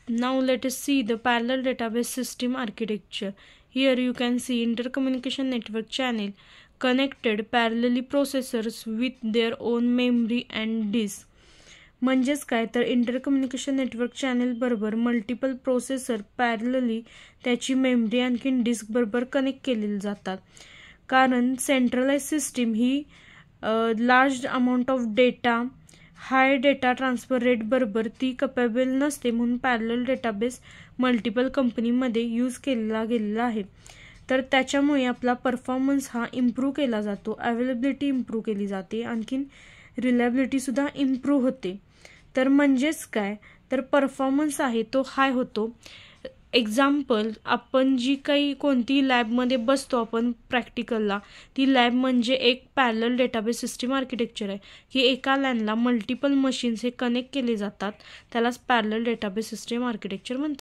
Now let us see the parallel database system architecture. Here you can see intercommunication network channel connected parallelly processors with their own memory and disk. म्हणजेच काय तर intercommunication network channel बरोबर multiple processor parallelly त्याची memory आणखीन disk बरोबर connect केलेली जातात. कारण सेंट्रलाइज सिस्टीम ही large amount of data high data transfer rate बरोबर ती कॅपेबल नसते, म्हणून पॅरलल डेटाबेस मल्टिपल कंपनीमध्ये यूज केला गेलेला आहे. तर त्याच्यामुळे आपला परफॉर्मन्स हा इम्प्रूव्ह केला जातो, अवेलेबिलिटी इम्प्रूव्ह केली जाते, आणखीन रिलायबिलिटीसुद्धा इम्प्रूव्ह होते. तर म्हणजेच काय तर परफॉर्मन्स आहे तो हाय होतो. एक्झाम्पल, आपण जी काही कोणती लॅबमध्ये बसतो आपण प्रॅक्टिकलला, ती लॅब म्हणजे एक पॅरलल डेटाबेस सिस्टीम आर्किटेक्चर आहे की एका लॅनला मल्टिपल मशीन्स हे कनेक्ट केले जातात, त्यालाच पॅरलल डेटाबेस सिस्टीम आर्किटेक्चर म्हणतात.